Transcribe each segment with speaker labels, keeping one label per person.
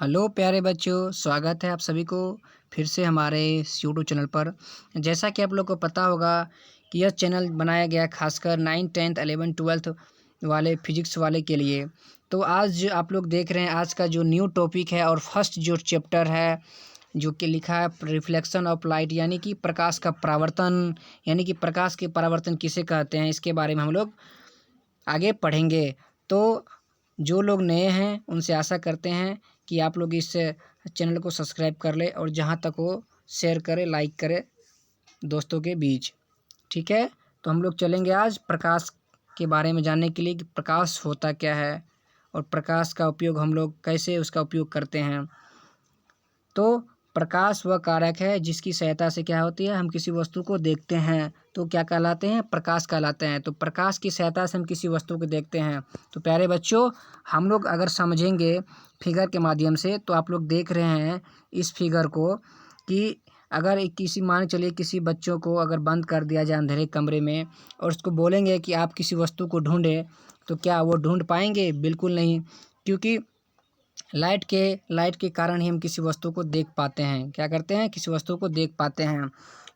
Speaker 1: Hello प्यारे बच्चों, स्वागत है आप सभी को फिर से हमारे इस यूट्यूब चैनल पर। जैसा कि आप लोग को पता होगा कि यह चैनल बनाया गया खासकर 9th 10th 11th 12th वाले फिजिक्स वाले के लिए। तो आज आप लोग देख रहे हैं आज का जो न्यू टॉपिक है और फर्स्ट जो चैप्टर है जो कि लिखा है रिफ्लेक्शन ऑफ लाइट, यानी कि प्रकाश का परावर्तन, यानी कि प्रकाश के परावर्तन किसे कहते हैं, इसके बारे में हम लोग आगे पढ़ेंगे। तो जो लोग नए हैं उनसे आशा करते हैं कि आप लोग इस चैनल को सब्सक्राइब कर ले और जहाँ तक हो शेयर करें, लाइक करें दोस्तों के बीच। ठीक है, तो हम लोग चलेंगे आज प्रकाश के बारे में जानने के लिए कि प्रकाश होता क्या है और प्रकाश का उपयोग हम लोग कैसे उसका उपयोग करते हैं। तो प्रकाश वह कारक है जिसकी सहायता से क्या होती है, हम किसी वस्तु को देखते हैं तो क्या कहलाते हैं, प्रकाश कहलाते हैं। तो प्रकाश की सहायता से हम किसी वस्तु को देखते हैं। तो प्यारे बच्चों, हम लोग अगर समझेंगे फिगर के माध्यम से, तो आप लोग देख रहे हैं इस फिगर को कि अगर एक किसी मान चलिए किसी बच्चों को अगर बंद कर दिया जाए अंधेरे कमरे में और उसको बोलेंगे कि आप किसी वस्तु को ढूंढें, तो क्या वो ढूंढ पाएंगे? बिल्कुल नहीं, क्योंकि लाइट के कारण ही हम किसी वस्तु को देख पाते हैं। क्या करते हैं? किसी वस्तु को देख पाते हैं।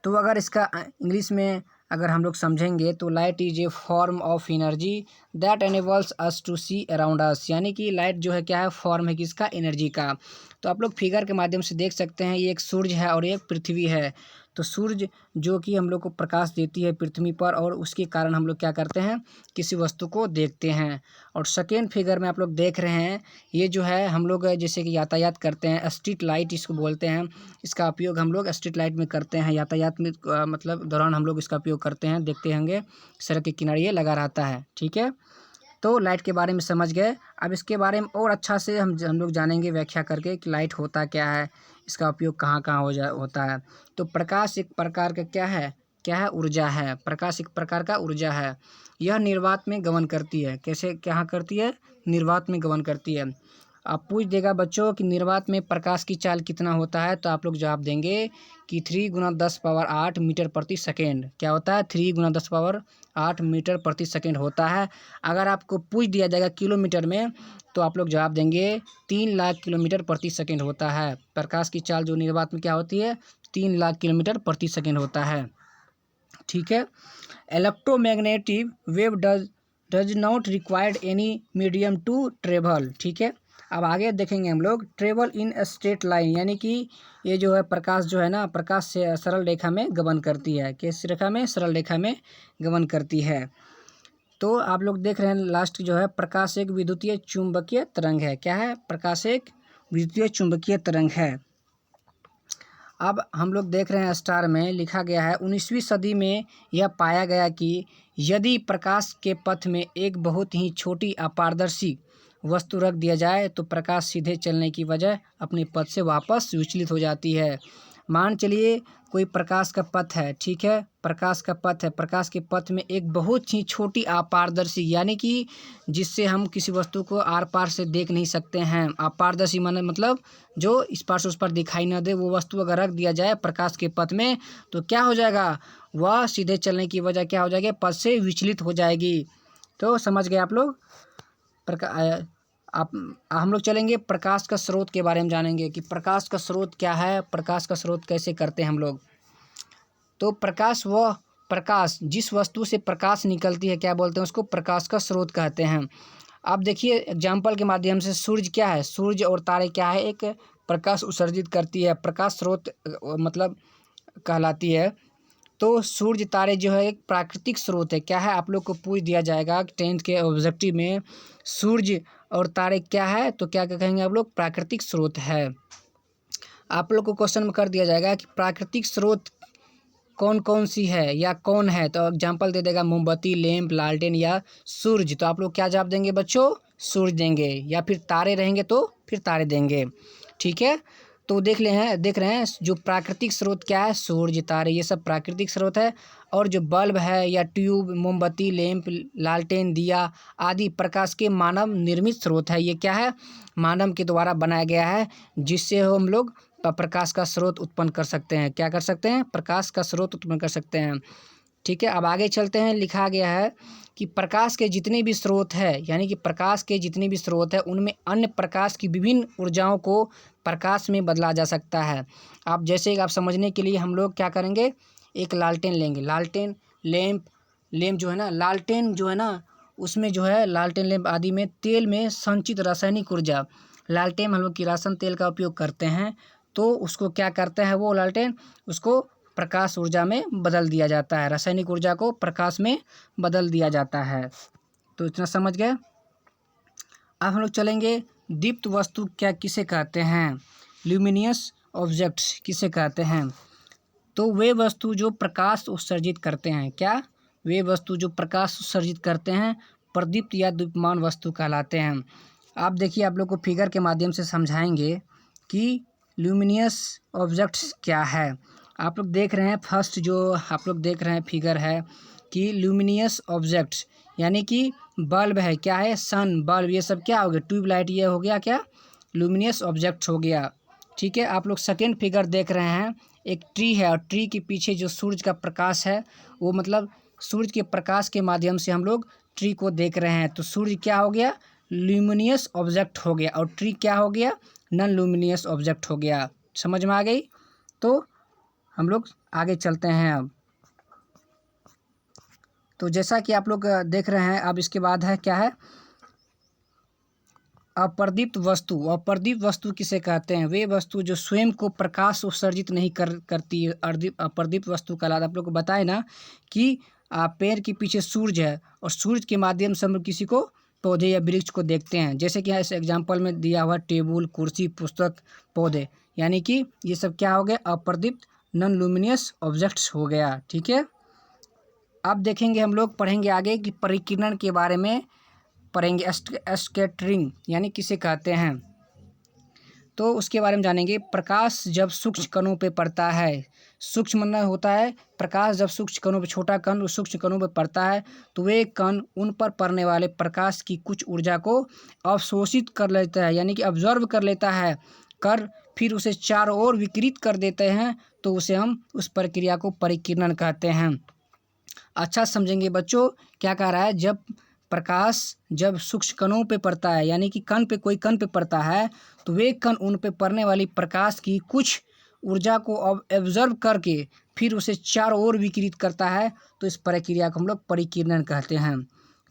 Speaker 1: तो अगर इसका इंग्लिश में अगर हम लोग समझेंगे तो light is a form of energy that enables us to see around us, यानी कि लाइट जो है क्या है, फॉर्म है किसका, एनर्जी का। तो आप लोग फिगर के माध्यम से देख सकते हैं ये एक सूरज है और एक पृथ्वी है। तो सूरज जो कि हम लोग को प्रकाश देती है पृथ्वी पर और उसके कारण हम लोग क्या करते हैं, किसी वस्तु को देखते हैं। और सेकेंड फिगर में आप लोग देख रहे हैं ये जो है हम लोग जैसे कि यातायात करते हैं, स्ट्रीट लाइट इसको बोलते हैं। इसका उपयोग हम लोग स्ट्रीट लाइट में करते हैं, यातायात में मतलब दौरान हम लोग इसका उपयोग करते हैं। देखते होंगे सड़क के किनारे ये लगा रहता है। ठीक है, तो लाइट के बारे में समझ गए। अब इसके बारे में और अच्छा से हम लोग जानेंगे व्याख्या करके कि लाइट होता क्या है, इसका उपयोग कहाँ कहाँ होता है। तो प्रकाश एक प्रकार का क्या है, ऊर्जा है। प्रकाश एक प्रकार का ऊर्जा है। यह निर्वात में गमन करती है। कैसे क्या करती है? निर्वात में गमन करती है। आप पूछ देगा बच्चों कि निर्वात में प्रकाश की चाल कितना होता है, तो आप लोग जवाब देंगे कि 3 × 10⁸ मीटर प्रति सेकेंड। क्या होता है? 3 × 10⁸ मीटर प्रति सेकेंड होता है। अगर आपको पूछ दिया जाएगा किलोमीटर में, तो आप लोग जवाब देंगे 3 लाख किलोमीटर प्रति सेकेंड होता है। प्रकाश की चाल जो निर्वात में क्या होती है, 3 लाख किलोमीटर प्रति सेकेंड होता है। ठीक है, electromagnetic wave does not required any medium to travel. ठीक है, अब आगे देखेंगे हम लोग ट्रेवल इन स्ट्रेट लाइन, यानी कि ये जो है प्रकाश जो है ना, प्रकाश से सरल रेखा में गमन करती है। किस रेखा में? सरल रेखा में गमन करती है। तो आप लोग देख रहे हैं लास्ट जो है, प्रकाश एक विद्युतीय चुंबकीय तरंग है। क्या है? प्रकाश एक विद्युतीय चुंबकीय तरंग है। अब हम लोग देख रहे हैं स्टार में लिखा गया है 19वीं सदी में यह पाया गया कि यदि प्रकाश के पथ में एक बहुत ही छोटी अपारदर्शी वस्तु रख दिया जाए तो प्रकाश सीधे चलने की वजह अपने पथ से वापस विचलित हो जाती है। मान चलिए कोई प्रकाश का पथ है, ठीक है, प्रकाश का पथ है, प्रकाश के पथ में एक बहुत ही छोटी अपारदर्शी, यानी कि जिससे हम किसी वस्तु को आर पार से देख नहीं सकते हैं। अपारदर्शी मतलब जो इस पार से उस पार दिखाई न दे, वो वस्तु अगर रख दिया जाए प्रकाश के पथ में तो क्या हो जाएगा, वह सीधे चलने की वजह क्या हो जाएगी, पथ से विचलित हो जाएगी। तो समझ गए आप लोग। आप हम लोग चलेंगे प्रकाश का स्रोत के बारे में जानेंगे कि प्रकाश का स्रोत क्या है, प्रकाश का स्रोत कैसे करते हैं हम लोग। तो प्रकाश जिस वस्तु से प्रकाश निकलती है क्या बोलते हैं, उसको प्रकाश का स्रोत कहते हैं। आप देखिए एग्जाम्पल के माध्यम से, सूरज क्या है, सूरज और तारे क्या है, एक प्रकाश उत्सर्जित करती है, प्रकाश स्रोत मतलब कहलाती है। तो सूर्य तारे जो है एक प्राकृतिक स्रोत है। क्या है? आप लोग को पूछ दिया जाएगा 10th के ऑब्जेक्टिव में सूर्य और तारे क्या है, तो क्या कहेंगे आप लोग, प्राकृतिक स्रोत है। आप लोग को क्वेश्चन में कर दिया जाएगा कि प्राकृतिक स्रोत कौन कौन सी है या कौन है, तो एग्जाम्पल दे देगा मोमबत्ती, लैंप, लालटेन या सूरज। तो आप लोग क्या जवाब देंगे बच्चों? सूरज देंगे, या फिर तारे रहेंगे तो फिर तारे देंगे। ठीक है, तो देख रहे हैं जो प्राकृतिक स्रोत क्या है, सूरज, तारे, ये सब प्राकृतिक स्रोत है। और जो बल्ब है या ट्यूब, मोमबत्ती, लैंप, लालटेन, दिया आदि प्रकाश के मानव निर्मित स्रोत है। ये क्या है? मानव के द्वारा बनाया गया है, जिससे हम लोग प्रकाश का स्रोत उत्पन्न कर सकते हैं। क्या कर सकते हैं? प्रकाश का स्रोत उत्पन्न कर सकते हैं। ठीक है। अब आगे चलते हैं। लिखा गया है कि प्रकाश के जितने भी स्रोत है, यानी कि प्रकाश के जितने भी स्रोत है उनमें अन्य प्रकाश की विभिन्न ऊर्जाओं को प्रकाश में बदला जा सकता है। आप जैसे आप समझने के लिए हम लोग क्या करेंगे, एक लालटेन लेंगे। लालटेन लैंप जो है ना, लालटेन जो है ना, उसमें जो है लालटेन लैंप आदि में तेल में संचित रासायनिक ऊर्जा, लालटेन हम लोग किरासन तेल का उपयोग करते हैं, तो उसको क्या करते हैं वो लालटेन, उसको प्रकाश ऊर्जा में बदल दिया जाता है। रासायनिक ऊर्जा को प्रकाश में बदल दिया जाता है। तो इतना समझ गए। अब हम लोग चलेंगे, दीप्त वस्तु क्या किसे कहते हैं, ल्यूमिनियस ऑब्जेक्ट्स किसे कहते हैं। तो वे वस्तु जो प्रकाश उत्सर्जित करते हैं, क्या, वे वस्तु जो प्रकाश उत्सर्जित करते हैं प्रदीप्त या दीप्यमान वस्तु कहलाते हैं। आप देखिए, आप लोग को फिगर के माध्यम से समझाएंगे कि ल्यूमिनियस ऑब्जेक्ट्स क्या है। आप लोग देख रहे हैं, फर्स्ट जो आप लोग देख रहे हैं फिगर है कि ल्यूमिनियस ऑब्जेक्ट्स यानी कि बल्ब है, क्या है, सन, बल्ब, ये सब क्या हो गया, ट्यूबलाइट, ये हो गया क्या, ल्यूमिनियस ऑब्जेक्ट हो गया। ठीक है। आप लोग सेकेंड फिगर देख रहे हैं, एक ट्री है और ट्री के पीछे जो सूरज का प्रकाश है, वो मतलब सूरज के प्रकाश के माध्यम से हम लोग ट्री को देख रहे हैं, तो सूर्य क्या हो गया, ल्यूमिनियस ऑब्जेक्ट हो गया, और ट्री क्या हो गया, नॉन ल्यूमिनियस ऑब्जेक्ट हो गया। समझ में आ गई। तो हम लोग आगे चलते हैं अब। तो जैसा कि आप लोग देख रहे हैं, अब इसके बाद है क्या है, अप्रदीप्त वस्तु। अप्रदीप्त वस्तु किसे कहते हैं, वे वस्तु जो स्वयं को प्रकाश उत्सर्जित नहीं करती है, अप्रदीप्त वस्तु कहलाता है। आप लोग को बताए ना कि पेड़ के पीछे सूरज है और सूरज के माध्यम से हम लोग किसी को, पौधे या वृक्ष को देखते हैं, जैसे कि इस एग्जाम्पल में दिया हुआ टेबल, कुर्सी, पुस्तक, पौधे, यानी कि ये सब क्या हो गया, अप्रदीप्त नॉन लुमिनियस ऑब्जेक्ट्स हो गया। ठीक है। अब देखेंगे, हम लोग पढ़ेंगे आगे कि परिकिरण के बारे में पढ़ेंगे। स्कैटरिंग यानी किसे कहते हैं, तो उसके बारे में जानेंगे। प्रकाश जब सूक्ष्म कणों पे पड़ता है, सूक्ष्म मतलब होता है प्रकाश जब सूक्ष्म कणों पे, छोटा कण उस सूक्ष्म कणों पे पड़ता है, तो वे कण उन पर पड़ने वाले प्रकाश की कुछ ऊर्जा को अवशोषित कर लेता है, यानी कि ऑब्जर्व कर लेता है, कर फिर उसे चारों ओर विकिरित कर देते हैं, तो उसे हम उस प्रक्रिया को परिकिरण कहते हैं। अच्छा समझेंगे बच्चों, क्या कह रहा है, जब प्रकाश जब सूक्ष्म कणों पे पड़ता है, यानी कि कण पे, कोई कण पे पड़ता है, तो वे कण उन पे पड़ने वाली प्रकाश की कुछ ऊर्जा को ऑब्जर्व करके फिर उसे चारों ओर विकिरित करता है, तो इस प्रक्रिया को हम लोग परिकिरण कहते हैं।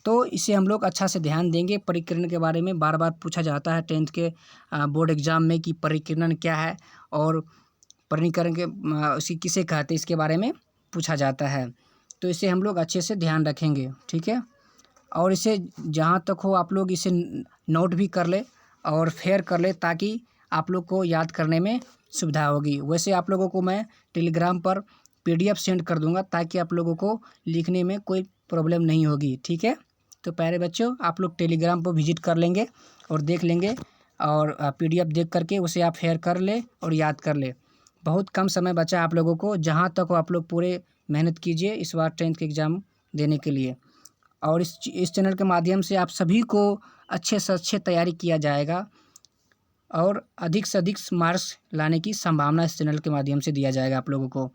Speaker 1: तो इसे हम लोग अच्छा से ध्यान देंगे। परिकिरण के बारे में बार बार पूछा जाता है 10th के बोर्ड एग्जाम में कि परिकिरण क्या है और परिकिरण के उसकी किसे कहते हैं, इसके बारे में पूछा जाता है। तो इसे हम लोग अच्छे से ध्यान रखेंगे। ठीक है। और इसे जहाँ तक हो आप लोग इसे नोट भी कर ले और फेयर कर ले, ताकि आप लोग को याद करने में सुविधा होगी। वैसे आप लोगों को मैं टेलीग्राम पर PDF सेंड कर दूंगा, ताकि आप लोगों को लिखने में कोई प्रॉब्लम नहीं होगी। ठीक है। तो प्यारे बच्चों, आप लोग टेलीग्राम पर विजिट कर लेंगे और देख लेंगे, और PDF देख करके उसे आप फेयर कर ले और याद कर ले। बहुत कम समय बचा आप लोगों को, जहाँ तक हो आप लोग पूरे मेहनत कीजिए इस बार 10th के एग्ज़ाम देने के लिए। और इस चैनल के माध्यम से आप सभी को अच्छे से अच्छे तैयारी किया जाएगा और अधिक से अधिक मार्क्स लाने की संभावना इस चैनल के माध्यम से दिया जाएगा आप लोगों को।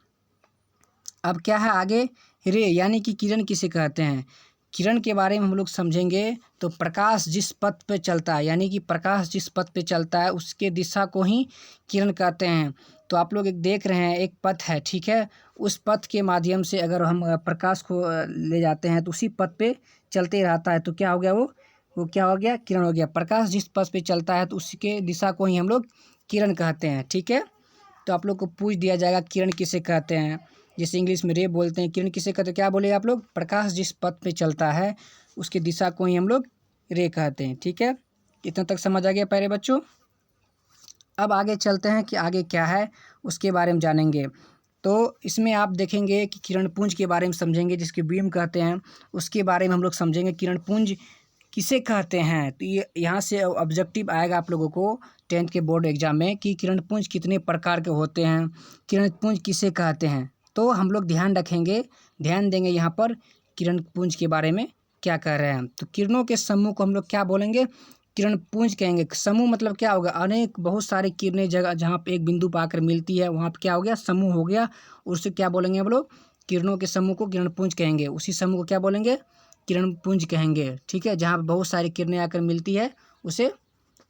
Speaker 1: अब क्या है आगे, रे यानी कि किरण किसे कहते हैं। किरण के बारे में हम लोग समझेंगे। तो प्रकाश जिस पथ पे चलता है, यानी कि प्रकाश जिस पथ पे चलता है उसके दिशा को ही किरण कहते हैं। तो आप लोग एक देख रहे हैं, एक पथ है, ठीक है, उस पथ के माध्यम से अगर हम प्रकाश को ले जाते हैं तो उसी पथ पे चलते रहता है, तो क्या हो गया, वो क्या हो गया, किरण हो गया। प्रकाश जिस पथ पे चलता है तो उसके दिशा को ही हम लोग किरण कहते हैं। ठीक है। तो आप लोग को पूछ दिया जाएगा किरण किसे कहते हैं, जैसे इंग्लिश में रे बोलते हैं, किरण किसे कहते हैं, क्या बोलेगा आप लोग, प्रकाश जिस पथ पे चलता है उसकी दिशा को ही हम लोग रे कहते हैं। ठीक है। इतना तक समझ आ गया प्यारे बच्चों। अब आगे चलते हैं कि आगे क्या है उसके बारे में जानेंगे। तो इसमें आप देखेंगे कि किरण पुंज के बारे में समझेंगे, जिसके बीम कहते हैं, उसके बारे में हम लोग समझेंगे। किरण पुंज किसे कहते हैं, तो ये यहाँ से ऑब्जेक्टिव आएगा आप लोगों को 10th के बोर्ड एग्जाम में कि किरण पुंज कितने प्रकार के होते हैं, किरण पुंज किसे कहते हैं। तो हम लोग ध्यान रखेंगे, ध्यान देंगे यहाँ पर किरण पुंज के बारे में क्या कह रहे हैं। तो किरणों के समूह को हम लोग क्या बोलेंगे, किरण पुंज कहेंगे। समूह मतलब क्या होगा, अनेक बहुत सारी किरणें जगह जहाँ पे एक बिंदु पर आकर मिलती है, वहाँ पे क्या हो गया, समूह हो गया। उससे क्या बोलेंगे हम लोग, किरणों के समूह को किरणपुंज कहेंगे। उसी समूह को क्या बोलेंगे? किरणपुंज कहेंगे। ठीक है, जहाँ बहुत सारी किरणें आकर मिलती है उसे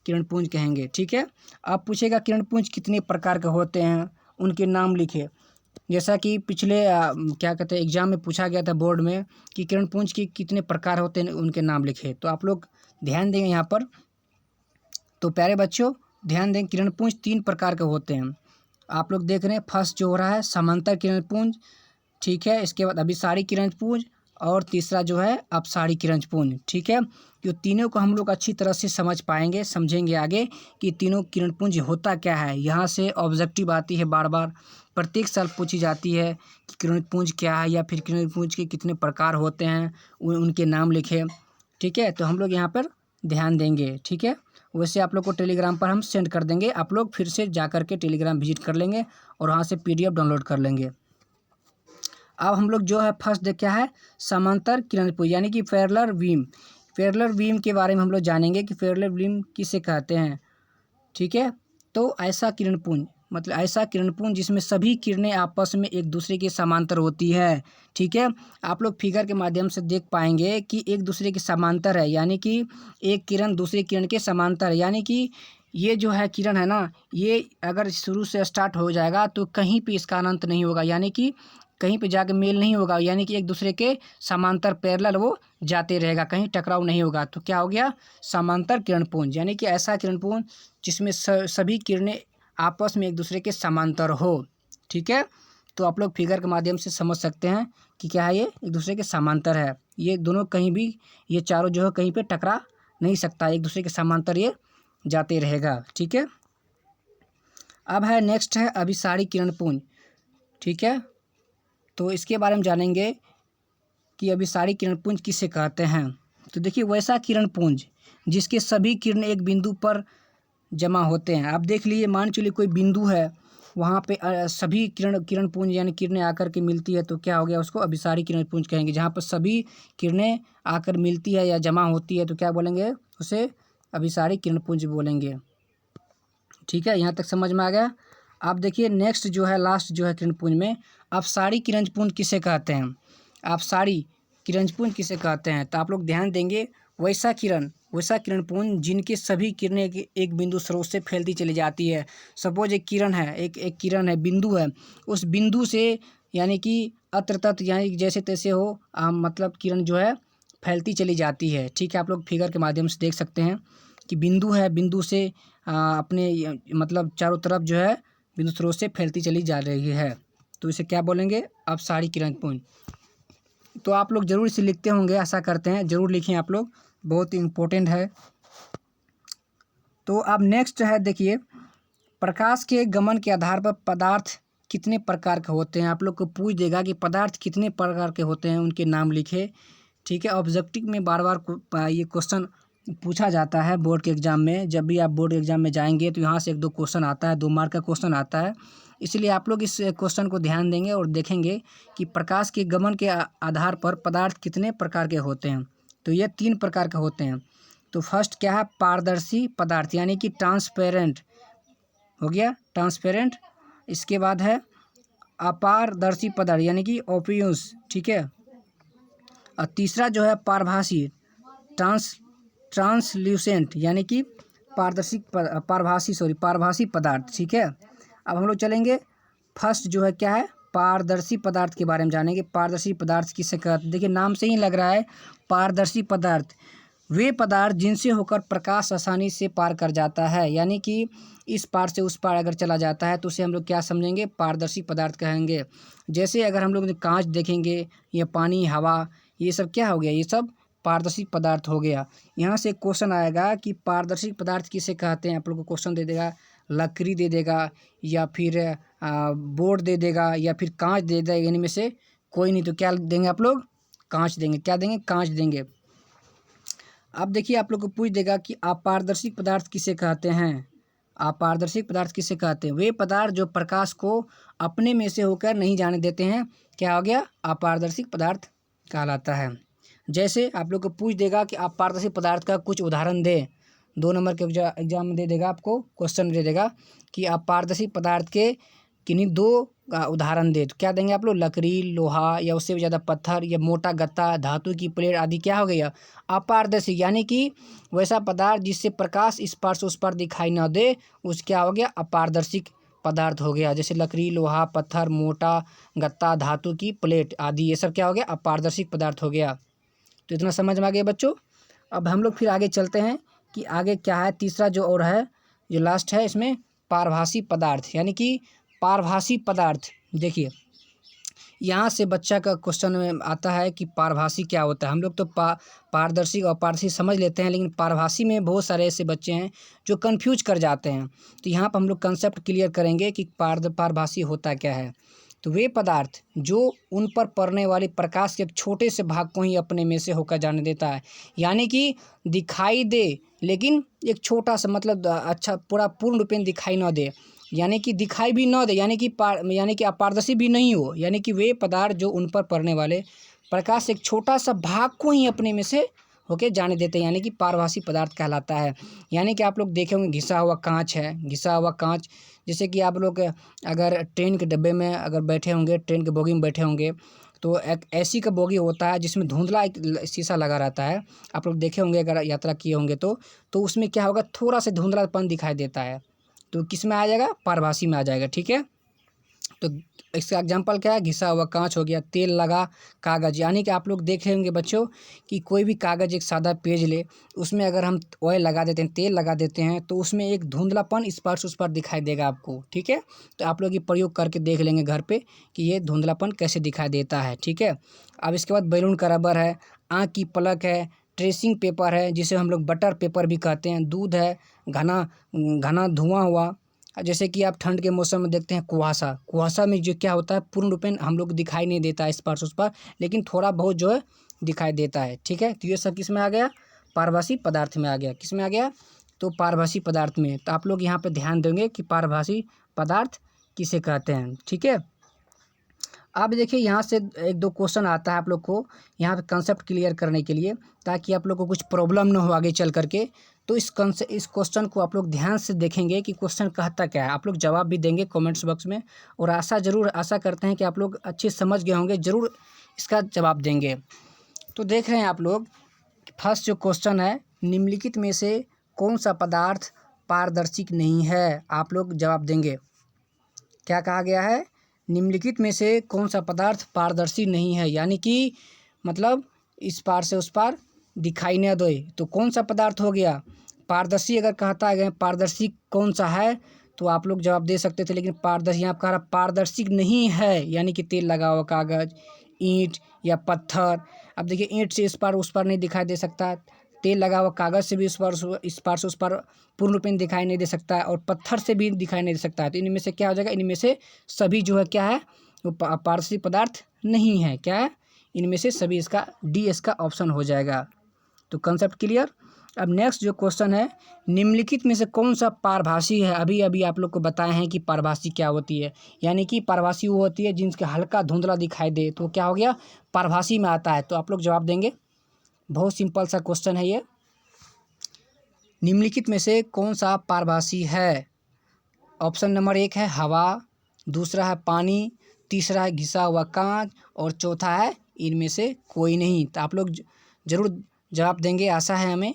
Speaker 1: किरणपुंज कहेंगे। ठीक है, अब पूछेगा किरणपुंज कितने प्रकार के होते हैं, उनके नाम लिखे। जैसा कि पिछले क्या कहते हैं एग्जाम में पूछा गया था बोर्ड में कि किरणपुंज के कितने प्रकार होते हैं, उनके नाम लिखे। तो आप लोग ध्यान देंगे यहाँ पर। तो प्यारे बच्चों ध्यान दें, किरणपुंज 3 प्रकार के होते हैं। आप लोग देख रहे हैं फर्स्ट जो हो रहा है समांतर किरणपुंज, ठीक है, इसके बाद अभिसारी किरणपुंज और तीसरा जो है अपसारी किरणपुंज। ठीक है, जो तीनों को हम लोग अच्छी तरह से समझ पाएंगे, समझेंगे आगे कि तीनों किरणपुंज होता क्या है। यहाँ से ऑब्जेक्टिव आती है, बार बार प्रत्येक साल पूछी जाती है कि किरणपुंज क्या है या फिर किरणपुंज के कितने प्रकार होते हैं, उनके नाम लिखे। ठीक है, तो हम लोग यहाँ पर ध्यान देंगे। ठीक है, वैसे आप लोग को टेलीग्राम पर हम सेंड कर देंगे, आप लोग फिर से जा कर के टेलीग्राम विजिट कर लेंगे और वहाँ से PDF डाउनलोड कर लेंगे। अब हम लोग जो है फर्स्ट देख क्या है समांतर किरणपुंज यानी कि पैरेलल बीम। पैरेलल बीम के बारे में हम लोग जानेंगे कि पैरेलल बीम किसे कहते हैं। ठीक है, तो ऐसा किरणपुंज मतलब ऐसा किरणपुंज जिसमें सभी किरणें आपस में एक दूसरे के समांतर होती है। ठीक है, आप लोग फिगर के माध्यम से देख पाएंगे कि एक दूसरे के समांतर है, यानी कि एक किरण दूसरे किरण के समांतर है। यानी कि ये जो है किरण है ना, ये अगर शुरू से स्टार्ट हो जाएगा तो कहीं पे इसका अनंत नहीं होगा, यानी कि कहीं पे जाके मेल नहीं होगा, यानी कि एक दूसरे के समांतर पैरेलल वो जाते रहेगा, कहीं टकराव नहीं होगा। तो क्या हो गया समांतर किरणपुंज, यानी कि ऐसा किरणपुंज जिसमें सभी किरणें आपस में एक दूसरे के समांतर हो। ठीक है, तो आप लोग फिगर के माध्यम से समझ सकते हैं कि क्या है, ये एक दूसरे के समांतर है। ये दोनों कहीं भी, ये चारों जो है कहीं पे टकरा नहीं सकता, एक दूसरे के समांतर ये जाते रहेगा। ठीक है, अब है नेक्स्ट है अभिसारी किरणपुंज। ठीक है, तो इसके बारे में जानेंगे कि अभिसारी किरणपुंज किसे कहते हैं। तो देखिए वैसा किरणपुंज जिसके सभी किरण एक बिंदु पर जमा होते हैं। आप देख लीजिए, मान चलिए कोई बिंदु है, वहाँ पे सभी किरणपुंज यानी किरणें आकर के मिलती है, तो क्या हो गया, उसको अभिसारी किरणपुंज कहेंगे। जहाँ पर सभी किरणें आकर मिलती है या जमा होती है तो क्या बोलेंगे, उसे अभिसारी किरणपुंज बोलेंगे। ठीक है, यहाँ तक समझ में आ गया। आप देखिए नेक्स्ट जो है लास्ट जो है किरणपुंज में अपसारी किरणपुंज किसे कहते हैं। अपसारी किरणपुंज किसे कहते हैं, तो आप लोग ध्यान देंगे वैसा किरणपुंज जिनके सभी किरणें एक बिंदु स्रोत से फैलती चली जाती है। सपोज एक किरण है, एक किरण है, बिंदु है, उस बिंदु से यानी कि अत्र तत्र यानी जैसे तैसे हो मतलब किरण जो है फैलती चली जाती है। ठीक है, आप लोग फिगर के माध्यम से देख सकते हैं कि बिंदु है, बिंदु से अपने मतलब चारों तरफ जो है बिंदु स्रोत से फैलती चली जा रही है, तो इसे क्या बोलेंगे, अपसारी किरणपुंज। तो आप लोग जरूर इसे लिखते होंगे, आशा करते हैं, जरूर लिखें आप लोग, बहुत इम्पोर्टेंट है। तो अब नेक्स्ट है देखिए प्रकाश के गमन के आधार पर पदार्थ कितने प्रकार के होते हैं। आप लोग को पूछ देगा कि पदार्थ कितने प्रकार के होते हैं, उनके नाम लिखे। ठीक है, ऑब्जेक्टिव में बार बार ये क्वेश्चन पूछा जाता है बोर्ड के एग्ज़ाम में। जब भी आप बोर्ड एग्ज़ाम में जाएंगे तो यहाँ से 1-2 क्वेश्चन आता है, 2 मार्क का क्वेश्चन आता है। इसलिए आप लोग इस क्वेश्चन को ध्यान देंगे और देखेंगे कि प्रकाश के गमन के आधार पर पदार्थ कितने प्रकार के होते हैं। तो ये 3 प्रकार के होते हैं। तो फर्स्ट क्या है, पारदर्शी पदार्थ यानी कि ट्रांसपेरेंट हो गया, ट्रांसपेरेंट। इसके बाद है अपारदर्शी पदार्थ यानी कि ओपियस। ठीक है, और तीसरा जो है पारभासी ट्रांसल्यूसेंट यानी कि पारभासी पदार्थ। ठीक है, अब हम लोग चलेंगे फर्स्ट जो है क्या है, पारदर्शी पदार्थ के बारे में जानेंगे। पारदर्शी पदार्थ किसे कहते हैं, देखिए नाम से ही लग रहा है पारदर्शी पदार्थ वे पदार्थ जिनसे होकर प्रकाश आसानी से पार कर जाता है, यानी कि इस पार से उस पार अगर चला जाता है तो उसे हम लोग क्या समझेंगे, पारदर्शी पदार्थ कहेंगे। जैसे अगर हम लोग कांच देखेंगे या पानी, हवा, ये सब क्या हो गया, ये सब पारदर्शी पदार्थ हो गया। यहाँ से क्वेश्चन आएगा कि पारदर्शी पदार्थ किसे कहते हैं। आप लोग को क्वेश्चन दे देगा, लकड़ी दे देगा या फिर बोर्ड दे देगा या फिर कांच दे देगा, इनमें से कोई नहीं। तो क्या देंगे आप लोग, कांच देंगे। क्या देंगे, कांच देंगे। अब देखिए आप लोग को पूछ देगा कि अपारदर्शी पदार्थ किसे कहते हैं। अपारदर्शी पदार्थ किसे कहते हैं, वे पदार्थ जो प्रकाश को अपने में से होकर नहीं जाने देते हैं, क्या हो गया, अपारदर्शी पदार्थ कहलाता है। जैसे आप लोग को पूछ देगा कि अपारदर्शी पदार्थ का कुछ उदाहरण दे, 2 नंबर के एग्जाम में दे देगा, आपको क्वेश्चन दे देगा कि अपारदर्शी पदार्थ के किन्हीं दो उदाहरण दे, तो क्या देंगे आप लोग? लकड़ी, लोहा या उससे भी ज़्यादा पत्थर या मोटा गत्ता, धातु की प्लेट आदि क्या हो गया? अपारदर्शी, यानी कि वैसा पदार्थ जिससे प्रकाश इस पार से उस पार दिखाई ना दे, उस क्या हो गया? अपारदर्शी पदार्थ हो गया। जैसे लकड़ी, लोहा, पत्थर, मोटा गत्ता, धातु की प्लेट आदि, ये सब क्या हो गया? अपारदर्शी पदार्थ हो गया। तो इतना समझ में आ गया बच्चों। अब हम लोग फिर आगे चलते हैं कि आगे क्या है। तीसरा जो और है, जो लास्ट है इसमें, पारभासी पदार्थ, यानी कि पारभासी पदार्थ। देखिए यहाँ से बच्चा का क्वेश्चन में आता है कि पारभासी क्या होता है। हम लोग तो पारदर्शी और अपारदर्शी समझ लेते हैं, लेकिन पारभासी में बहुत सारे ऐसे बच्चे हैं जो कंफ्यूज कर जाते हैं। तो यहाँ पर हम लोग कंसेप्ट क्लियर करेंगे कि पारभासी होता क्या है। तो वे पदार्थ जो उन पर पड़ने वाले प्रकाश के एक छोटे से भाग को ही अपने में से होकर जाने देता है, यानी कि दिखाई दे लेकिन एक छोटा सा, मतलब अच्छा पूरा पूर्ण रूपेण दिखाई ना दे, यानी कि दिखाई भी न दे, यानी कि अपारदर्शी भी नहीं हो, यानी कि वे पदार्थ जो उन पर पड़ने वाले प्रकाश एक छोटा सा भाग को ही अपने में से होके जाने देते हैं, यानी कि पारभासी पदार्थ कहलाता है। यानी कि आप लोग देखे होंगे घिसा हुआ कांच है, घिसा हुआ कांच। जैसे कि आप लोग अगर ट्रेन के डब्बे में अगर बैठे होंगे, ट्रेन के बोगी में बैठे होंगे, तो एक ऐसी का बोगी होता है जिसमें धुंधला एक शीशा लगा रहता है। आप लोग देखे होंगे अगर यात्रा किए होंगे तो उसमें क्या होगा? थोड़ा सा धुंधलापन दिखाई देता है, तो किस में आ जाएगा? पारभासी में आ जाएगा। ठीक है, तो इसका एग्जांपल क्या है? घिसा हुआ कांच हो गया। तेल लगा कागज़, यानी कि आप लोग देख रहे होंगे बच्चों कि कोई भी कागज़, एक सादा पेज ले, उसमें अगर हम ऑयल लगा देते हैं, तेल लगा देते हैं, तो उसमें एक धुंधलापन इस पार से उस पार दिखाई देगा आपको। ठीक है, तो आप लोग ये प्रयोग करके देख लेंगे घर पे कि ये धुंधलापन कैसे दिखाई देता है। ठीक है, अब इसके बाद बैलून का रबर है, आँख की पलक है, ट्रेसिंग पेपर है जिसे हम लोग बटर पेपर भी कहते हैं, दूध है, घना घना धुआं हुआ। जैसे कि आप ठंड के मौसम में देखते हैं कुहासा, कुहासा में जो क्या होता है? पूर्ण रूपेण हम लोग दिखाई नहीं देता है इस पार से उस पार, लेकिन थोड़ा बहुत जो है दिखाई देता है। ठीक है, तो ये सब किस में आ गया? पारभासी पदार्थ में आ गया। किस में आ गया? तो पारभासी पदार्थ में। तो आप लोग यहाँ पे ध्यान देंगे कि पारभासी पदार्थ किसे कहते हैं। ठीक है, अब देखिए यहाँ से एक दो क्वेश्चन आता है आप लोग को यहाँ पे कंसेप्ट क्लियर करने के लिए, ताकि आप लोग को कुछ प्रॉब्लम ना हो आगे चल करके। तो इस क्वेश्चन को आप लोग ध्यान से देखेंगे कि क्वेश्चन कहता क्या है। आप लोग जवाब भी देंगे कमेंट्स बॉक्स में, और आशा करते हैं कि आप लोग अच्छे समझ गए होंगे, ज़रूर इसका जवाब देंगे। तो देख रहे हैं आप लोग, फर्स्ट जो क्वेश्चन है, निम्नलिखित में से कौन सा पदार्थ पारदर्शी नहीं है? आप लोग जवाब देंगे। क्या कहा गया है? निम्नलिखित में से कौन सा पदार्थ पारदर्शी नहीं है, यानी कि मतलब इस पार से उस पार दिखाई न दे, तो कौन सा पदार्थ हो गया? पारदर्शी अगर कहता है पारदर्शी कौन सा है, तो आप लोग जवाब दे सकते थे, लेकिन पारदर्शी यहाँ कह रहा पारदर्शी नहीं है, यानी कि तेल लगा हुआ कागज़, ईंट या पत्थर। अब देखिए ईंट से इस पार उस पार नहीं दिखाई दे सकता, तेल लगा हुआ कागज़ से भी इस पार से उस पार पूर्ण रूपेण दिखाई नहीं दे सकता है, और पत्थर से भी दिखाई नहीं दे सकता है। तो इनमें से क्या हो जाएगा? इनमें से सभी जो है क्या है? वो पारदर्शी पदार्थ नहीं है। क्या है? इनमें से सभी, इसका डी इसका ऑप्शन हो जाएगा। तो कंसेप्ट क्लियर। अब नेक्स्ट जो क्वेश्चन है, निम्नलिखित में से कौन सा पारभासी है? अभी अभी आप लोग को बताए हैं कि पारभासी क्या होती है, यानी कि पारभासी वो होती है जिनके हल्का धुंधला दिखाई दे, तो क्या हो गया? पारभासी में आता है। तो आप लोग जवाब देंगे। बहुत सिंपल सा क्वेश्चन है ये। निम्नलिखित में से कौन सा पारभासी है? ऑप्शन नंबर 1 है हवा, दूसरा है पानी, तीसरा है घिसा हुआ कांच, और चौथा है इनमें से कोई नहीं। तो आप लोग ज़रूर जवाब देंगे, आशा है हमें।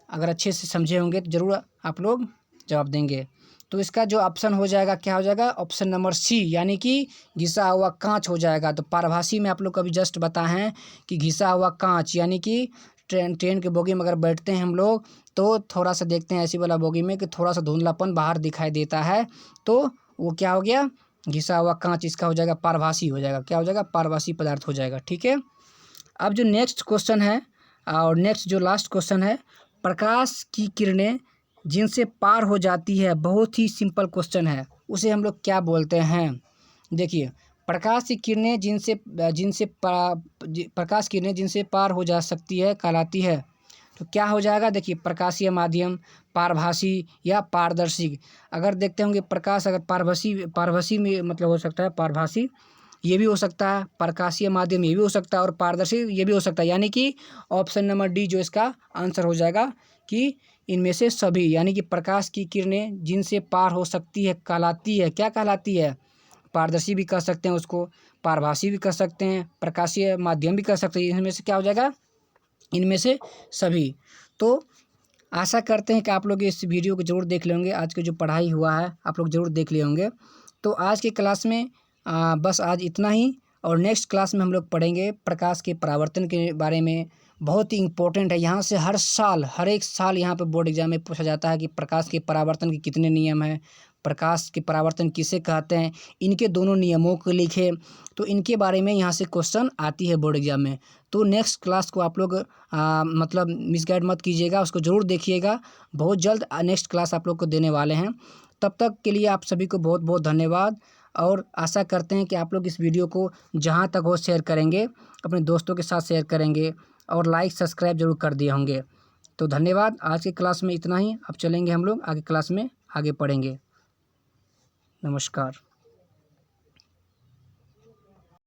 Speaker 1: अगर अच्छे से समझे होंगे तो ज़रूर आप लोग जवाब देंगे। तो इसका जो ऑप्शन हो जाएगा, क्या हो जाएगा? ऑप्शन नंबर सी, यानी कि घिसा हुआ कांच हो जाएगा। तो पारभासी में आप लोग को अभी जस्ट बताए हैं कि घिसा हुआ कांच, यानी कि ट्रेन के बोगी में अगर बैठते हैं हम लोग, तो थोड़ा सा देखते हैं ऐसी वाला बोगी में कि थोड़ा सा धुंधलापन बाहर दिखाई देता है, तो वो क्या हो गया? घिसा हुआ कांच। इसका हो जाएगा पारभासी हो जाएगा। क्या हो जाएगा? पारभासी पदार्थ हो जाएगा। ठीक है, अब जो नेक्स्ट क्वेश्चन है और नेक्स्ट जो लास्ट क्वेश्चन है, प्रकाश की किरणें जिनसे पार हो जाती है, बहुत ही सिंपल क्वेश्चन है, उसे हम लोग क्या बोलते हैं? देखिए, प्रकाश की किरणें प्रकाश किरणें जिनसे पार हो जा सकती है कहलाती है। तो क्या हो जाएगा? देखिए, प्रकाशीय माध्यम, पारभासी या पारदर्शी। अगर देखते होंगे प्रकाश अगर पारभासी में मतलब हो सकता है, पारभासी ये भी हो सकता है, प्रकाशीय माध्यम ये भी हो सकता है, और पारदर्शी ये भी हो सकता है, यानी कि ऑप्शन नंबर डी जो इसका आंसर हो जाएगा कि इनमें से सभी, यानी कि प्रकाश की किरणें जिनसे पार हो सकती है कहलाती है। क्या कहलाती है? पारदर्शी भी कह सकते हैं उसको, पारभासी भी कह सकते हैं, प्रकाशीय माध्यम भी कह सकते हैं। इनमें से क्या हो जाएगा? इनमें से सभी। तो आशा करते हैं कि आप लोग इस वीडियो को ज़रूर देख लेंगे। आज की जो पढ़ाई हुआ है आप लोग ज़रूर देख लिए होंगे। तो आज की क्लास में बस आज इतना ही, और नेक्स्ट क्लास में हम लोग पढ़ेंगे प्रकाश के परावर्तन के बारे में। बहुत ही इम्पोर्टेंट है, यहाँ से हर साल, हर एक साल यहाँ पे बोर्ड एग्जाम में पूछा जाता है कि प्रकाश के परावर्तन के कितने नियम हैं, प्रकाश के परावर्तन किसे कहते हैं, इनके दोनों नियमों को लिखे। तो इनके बारे में यहाँ से क्वेश्चन आती है बोर्ड एग्जाम में। तो नेक्स्ट क्लास को आप लोग मतलब मिसगाइड मत कीजिएगा, उसको ज़रूर देखिएगा। बहुत जल्द नेक्स्ट क्लास आप लोग को देने वाले हैं। तब तक के लिए आप सभी को बहुत बहुत धन्यवाद, और आशा करते हैं कि आप लोग इस वीडियो को जहाँ तक हो शेयर करेंगे, अपने दोस्तों के साथ शेयर करेंगे, और लाइक सब्सक्राइब जरूर कर दिए होंगे। तो धन्यवाद। आज की क्लास में इतना ही। अब चलेंगे हम लोग आगे क्लास में, आगे पढ़ेंगे। नमस्कार।